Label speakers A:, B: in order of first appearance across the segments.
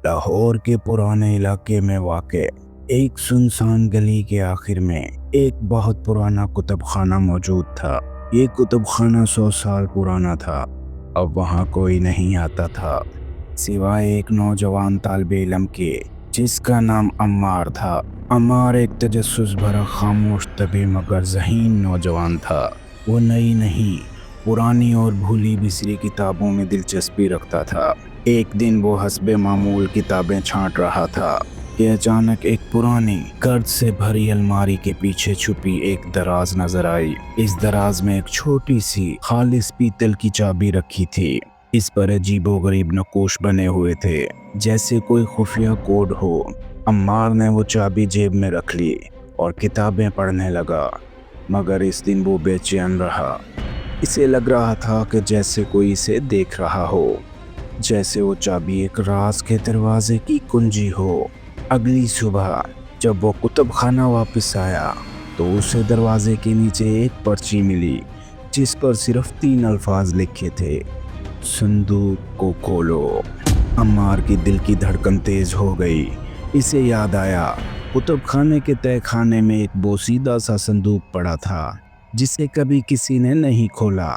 A: लाहौर के पुराने इलाके में वाक़े एक सुनसान गली के आखिर में एक बहुत पुराना कुतुब खाना मौजूद था। ये कुतुब खाना 100 साल पुराना था। अब वहाँ कोई नहीं आता था सिवाय एक नौजवान तालिबे इल्म के, जिसका नाम अम्मार था। अम्मार एक तजस्सुस भरा, खामोश, तबी मगर ज़हीन नौजवान था। वो नई नहीं, पुरानी और भूली बिसरी किताबों में दिलचस्पी रखता था। एक दिन वो हस्बे मामूल किताबें छांट रहा था कि अचानक एक पुरानी गर्द से भरी अलमारी के पीछे छुपी एक दराज नजर आई। इस दराज में एक छोटी सी खालिस पीतल की चाबी रखी थी। इस पर अजीबोगरीब नक्काश बने हुए थे, जैसे कोई खुफिया कोड हो। अम्मार ने वो चाबी जेब में रख ली और किताबें पढ़ने लगा, मगर इस दिन वो बेचैन रहा। इसे लग रहा था कि जैसे कोई इसे देख रहा हो, जैसे वो चाबी एक राज के दरवाजे की कुंजी हो। अगली सुबह जब वो कुतुब खाना वापस आया तो उसे दरवाजे के नीचे एक पर्ची मिली, जिस पर सिर्फ 3 अल्फाज लिखे थे, संदूक को खोलो। अम्मार की दिल की धड़कन तेज हो गई। इसे याद आया, कुतुब खाने के तय खाने में एक बोसीदा सा संदूक पड़ा था, जिसे कभी किसी ने नहीं खोला।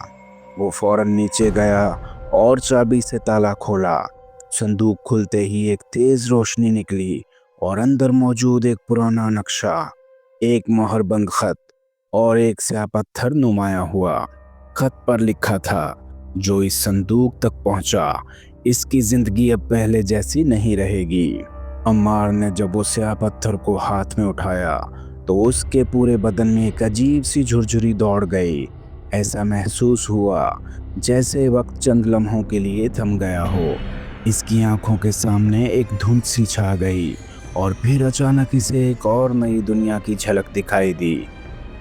A: वो फौरन नीचे गया और चाबी से ताला खोला। संदूक खुलते ही एक तेज रोशनी निकली और अंदर मौजूद एक पुराना नक्शा, एक मोहरबंद खत और एक स्याह पत्थर नुमाया हुआ। खत पर लिखा था, जो इस संदूक तक पहुंचा, इसकी जिंदगी अब पहले जैसी नहीं रहेगी। अम्मार ने जब वो स्याह पत्थर को हाथ में उठाया तो उसके पूरे बदन में एक अजीब सी झुरझुरी दौड़ गई। ऐसा महसूस हुआ जैसे वक्त चंद लम्हों के लिए थम गया हो। इसकी आंखों के सामने एक धुंध सी छा गई और फिर अचानक इसे एक और नई दुनिया की झलक दिखाई दी।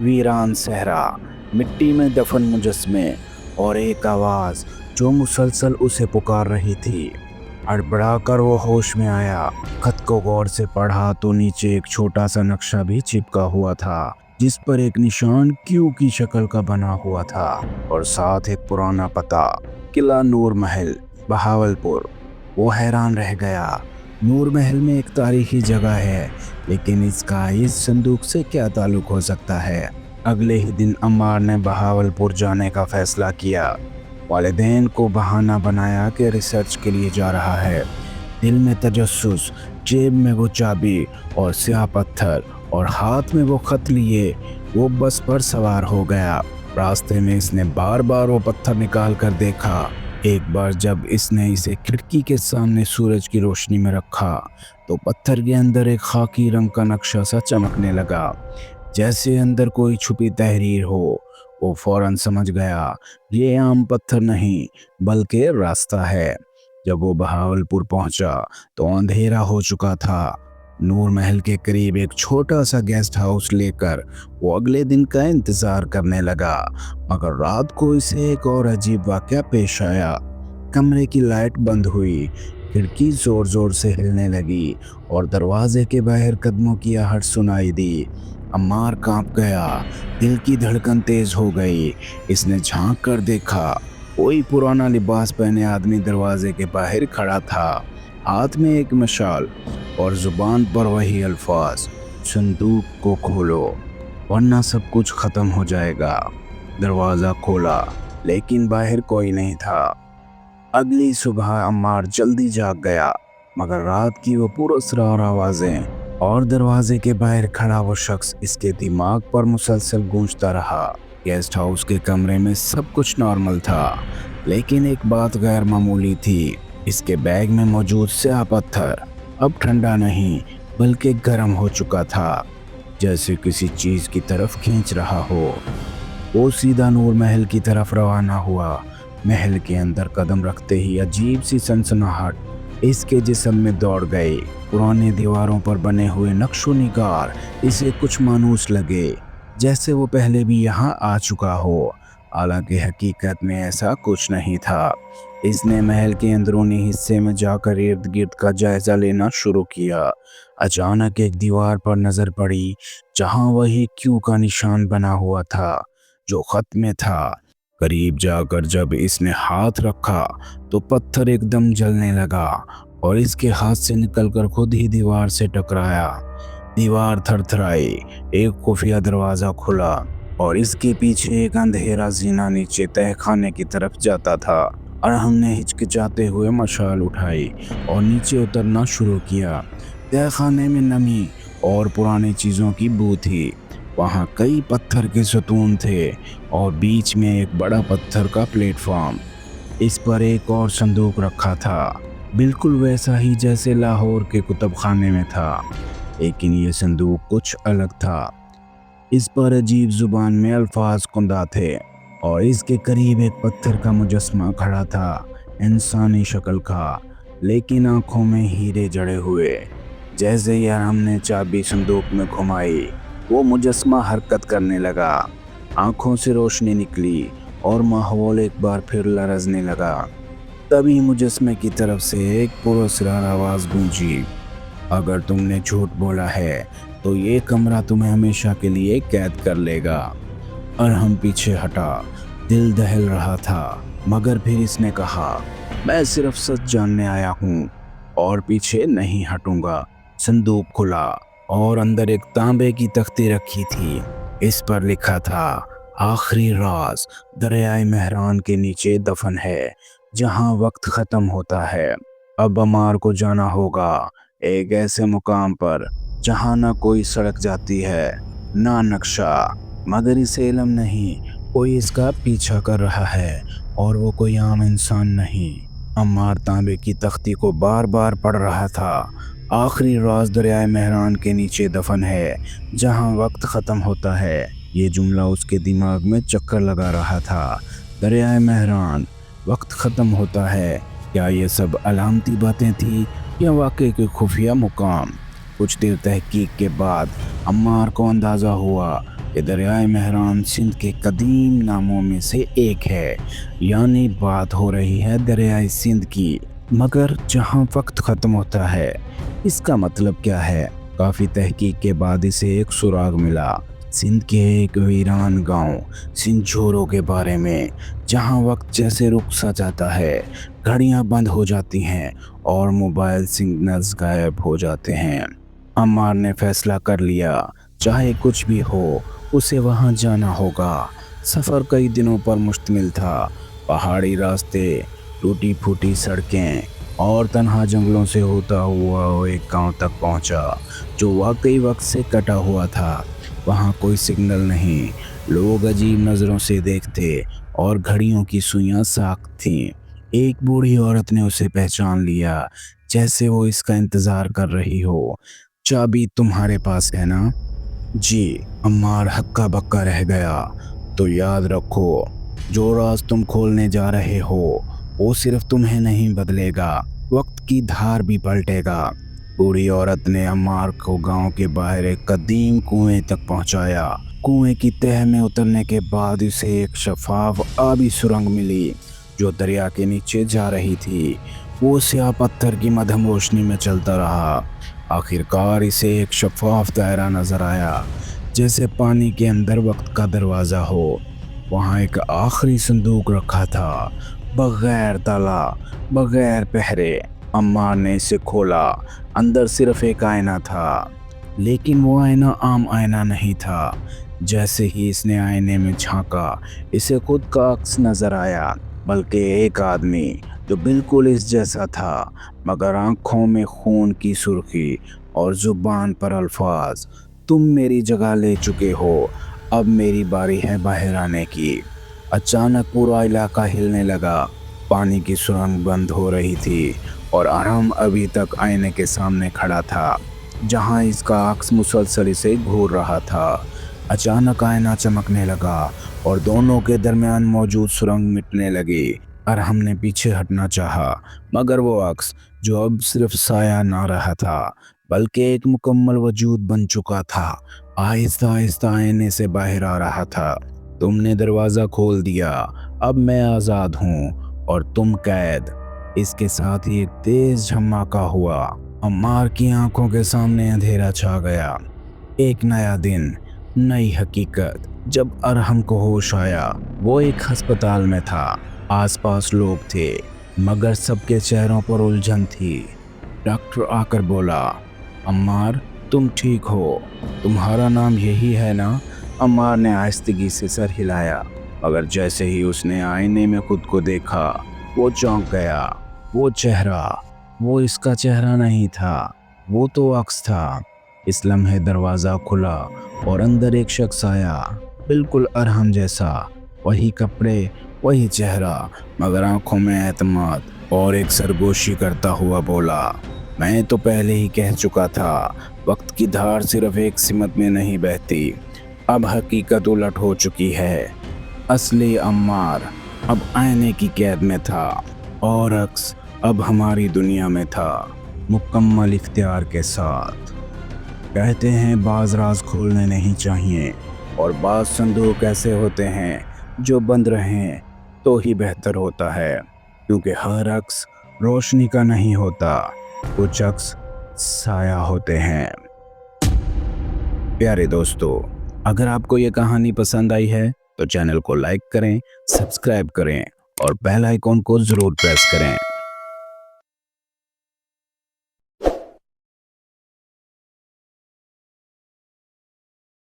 A: वीरान सहरा, मिट्टी में दफन मुजस्मे और एक आवाज़ जो मुसलसल उसे पुकार रही थी। हड़बड़ाकर वो होश में आया। खत को गौर से पढ़ा तो नीचे एक छोटा सा नक्शा भी चिपका हुआ था, जिस पर एक निशान क्यू की शक्ल का बना हुआ था और साथ एक पुराना पता, किला नूर महल, बहावलपुर। वो हैरान रह गया। नूर महल में एक तारीखी जगह है, लेकिन इसका इस संदूक से क्या ताल्लुक हो सकता है? अगले ही दिन अम्मार ने बहावलपुर जाने का फैसला किया। वालिदैन को बहाना बनाया कि रिसर्च के लिए जा रहा है। दिल में तजस्सुस, जेब में वो चाबी और स्याह पत्थर और हाथ में वो खत लिए वो बस पर सवार हो गया। रास्ते में इसने बार बार वो पत्थर निकाल कर देखा। एक बार जब इसने इसे खिड़की के सामने सूरज की रोशनी में रखा तो पत्थर के अंदर एक खाकी रंग का नक्शा सा चमकने लगा, जैसे अंदर कोई छुपी तहरीर हो। वो फौरन समझ गया, ये आम पत्थर नहीं बल्कि रास्ता है। जब वो बहावलपुर पहुंचा तो अंधेरा हो चुका था। नूर महल के करीब एक छोटा सा गेस्ट हाउस लेकर वो अगले दिन का इंतजार करने लगा, मगर रात को इसे एक और अजीब वाक़या पेश आया। कमरे की लाइट बंद हुई, खिड़की जोर जोर से हिलने लगी और दरवाजे के बाहर कदमों की आहट सुनाई दी। अम्मार कांप गया, दिल की धड़कन तेज हो गई। इसने झांक कर देखा, कोई पुराना लिबास पहने आदमी दरवाजे के बाहर खड़ा था, हाथ में एक मशाल और जुबान पर वही अल्फाज, संदूक को खोलो वरना सब कुछ खत्म हो जाएगा। दरवाज़ा खोला, लेकिन बाहर कोई नहीं था। अगली सुबह अम्मार जल्दी जाग गया, मगर रात की वो पुरअसरार आवाज़ें और दरवाजे के बाहर खड़ा वो शख्स इसके दिमाग पर मुसलसल गूंजता रहा। गेस्ट हाउस के कमरे में सब कुछ नॉर्मल था, लेकिन एक बात गैर मामूली थी। इसके बैग में मौजूद स्याह पत्थर अब ठंडा नहीं बल्कि गर्म हो चुका था, जैसे किसी चीज़ की तरफ खींच रहा हो। वो सीधा नूर महल की तरफ रवाना हुआ। महल के अंदर कदम रखते ही अजीब सी सनसनाहट इसके जिस्म में दौड़ गई। पुराने दीवारों पर बने हुए नक्शो निगार इसे कुछ मानूस लगे, जैसे वो पहले भी यहाँ आ चुका हो, हालांकि हकीकत में ऐसा कुछ नहीं था। इसने महल के अंदरूनी हिस्से में जाकर इर्द गिर्द का जायजा लेना शुरू किया। अचानक एक दीवार पर नजर पड़ी, जहां वही क्यू का निशान बना हुआ था जो खत में था। करीब जाकर जब इसने हाथ रखा तो पत्थर एकदम जलने लगा और इसके हाथ से निकलकर खुद ही दीवार से टकराया। दीवार थरथराई, एक खुफिया दरवाजा खुला और इसके पीछे एक अंधेरा जीना नीचे तहखाने की तरफ जाता था। और हमने हिचकिचाते हुए मशाल उठाई और नीचे उतरना शुरू किया। तहखाने में नमी और पुरानी चीज़ों की बू थी। वहाँ कई पत्थर के सतून थे और बीच में एक बड़ा पत्थर का प्लेटफॉर्म। इस पर एक और संदूक रखा था, बिल्कुल वैसा ही जैसे लाहौर के कुतुब खाने में था, लेकिन ये संदूक कुछ अलग था। इस पर अजीब जुबान में अल्फाज कुंदा थे और इसके करीब एक पत्थर का मुजस्मा खड़ा था, इंसानी शक्ल का, लेकिन आंखों में हीरे जड़े हुए। जैसे ही हमने चाबी संदूक में घुमाई, वो मुजस्मा हरकत करने लगा। आंखों से रोशनी निकली और माहौल एक बार फिर लरजने लगा। तभी मुजस्मे की तरफ से एक पुरस्कार आवाज गूंजी, अगर तुमने झूठ बोला है तो ये कमरा तुम्हें हमेशा के लिए कैद कर लेगा। और हम पीछे हटा, दिल दहल रहा था, मगर फिर इसने कहा, मैं सिर्फ सच जानने आया हूँ और पीछे नहीं हटूंगा। संदूक खुला और अंदर एक तांबे की तख्ती रखी थी। इस पर लिखा था, आखिरी राज दरियाए मेहरान के नीचे दफन है, जहाँ वक्त खत्म होता है। अब अमार को जाना होगा एक ऐसे मुकाम पर जहाँ ना कोई सड़क जाती है ना नक्शा, मगर इसे इल्म नहीं, कोई इसका पीछा कर रहा है और वो कोई आम इंसान नहीं। अम्मार तांबे की तख्ती को बार बार पढ़ रहा था। आखिरी राज दरियाए मेहरान के नीचे दफन है, जहाँ वक्त ख़त्म होता है। ये जुमला उसके दिमाग में चक्कर लगा रहा था। दरियाए मेहरान, वक्त ख़त्म होता है। क्या ये सब अलामती बातें थी या वाकई के खुफिया मुकाम? कुछ देर तहकीक के बाद अम्मार को अंदाज़ा हुआ कि दरियाए मेहरान सिंध के कदीम नामों में से एक है, यानी बात हो रही है दरियाए सिंध की। मगर जहाँ वक्त ख़त्म होता है, इसका मतलब क्या है? काफ़ी तहकीक के बाद इसे एक सुराग मिला सिंध के एक वीरान गांव सिंझोरो के बारे में, जहां वक्त जैसे रुक सा जाता है, घड़ियां बंद हो जाती हैं और मोबाइल सिग्नल्स गायब हो जाते हैं। अम्मार ने फैसला कर लिया, चाहे कुछ भी हो उसे वहां जाना होगा। सफ़र कई दिनों पर मुश्तमिल था। पहाड़ी रास्ते, टूटी फूटी सड़कें और तन्हा जंगलों से होता हुआ वो एक गांव तक पहुंचा, जो वाकई वक्त से कटा हुआ था। वहाँ कोई सिग्नल नहीं, लोग अजीब नज़रों से देखते और घड़ियों की सुइयां साख थीं। एक बूढ़ी औरत ने उसे पहचान लिया, जैसे वो इसका इंतज़ार कर रही हो। चाबी तुम्हारे पास है ना? जी। अम्मार हक्का बक्का रह गया। तो याद रखो, जो राज तुम खोलने जा रहे हो वो सिर्फ तुम्हें नहीं बदलेगा, वक्त की धार भी पलटेगा। बूढ़ी औरत ने अम्मार को गांव के बाहर एक कदीम कुएं तक पहुंचाया। कुएं की तह में उतरने के बाद उसे एक शफाफ आबी सुरंग मिली जो दरिया के नीचे जा रही थी। वो स्याह पत्थर की मध्यम रोशनी में चलता रहा। आखिरकार इसे एक शफाफ दायरा नजर आया, जैसे पानी के अंदर वक्त का दरवाज़ा हो। वहाँ एक आखिरी संदूक रखा था, बगैर ताला, बगैर पहरे। अम्मार ने इसे खोला। अंदर सिर्फ एक आईना था, लेकिन वो आईना आम आईना नहीं था। जैसे ही इसने आईने में झांका, इसे खुद का अक्स नजर आया, बल्कि एक आदमी जो बिल्कुल इस जैसा था, मगर आंखों में खून की सुर्खी और जुबान पर अल्फाज, तुम मेरी जगह ले चुके हो, अब मेरी बारी है बाहर आने की। अचानक पूरा इलाका हिलने लगा। पानी की सुरंग बंद हो रही थी और अरहम अभी तक आईने के सामने खड़ा था, जहां इसका अक्स मुसलसल से घूर रहा था। अचानक आईना चमकने लगा और दोनों के दरमियान मौजूद सुरंग मिटने लगी। अरहम ने पीछे हटना चाहा, मगर वो अक्स, जो अब सिर्फ साया ना रहा था बल्कि एक मुकम्मल वजूद बन चुका था, आहिस्ता आहिस्ता आईने से बाहर आ रहा था। तुमने दरवाज़ा खोल दिया, अब मैं आज़ाद हूँ और तुम कैद। इसके साथ ही एक तेज झमाका हुआ। अम्मार की आंखों के सामने अंधेरा छा गया। एक नया दिन, नई हकीकत। जब अरहम को होश आया, वो एक अस्पताल में था। आसपास लोग थे, मगर सबके चेहरों पर उलझन थी। डॉक्टर आकर बोला, अम्मार तुम ठीक हो, तुम्हारा नाम यही है ना? अम्मार ने आहिस्तगी से सर हिलाया, मगर जैसे ही उसने आईने में खुद को देखा वो चौंक गया। वो चेहरा, वो इसका चेहरा नहीं था, वो तो अक्स था। इस लम्हे दरवाज़ा खुला और अंदर एक शख्स आया, बिल्कुल अरहम जैसा, वही कपड़े, वही चेहरा, मगर आंखों में एतमाद, और एक सरगोशी करता हुआ बोला, मैं तो पहले ही कह चुका था, वक्त की धार सिर्फ एक सिमत में नहीं बहती, अब हकीकत उलट हो चुकी है। असली अम्मार अब आईने की कैद में था और अक्स अब हमारी दुनिया में था, मुकम्मल इख्तियार के साथ। कहते हैं बाज राज खोलने नहीं चाहिए, और बाज संदूक ऐसे होते हैं जो बंद रहें तो ही बेहतर होता है, क्योंकि हर अक्स रोशनी का नहीं होता, कुछ अक्स साया होते हैं। प्यारे दोस्तों, अगर आपको ये कहानी पसंद आई है तो चैनल को लाइक करें, सब्सक्राइब करें और बेल आइकॉन को ज़रूर प्रेस करें।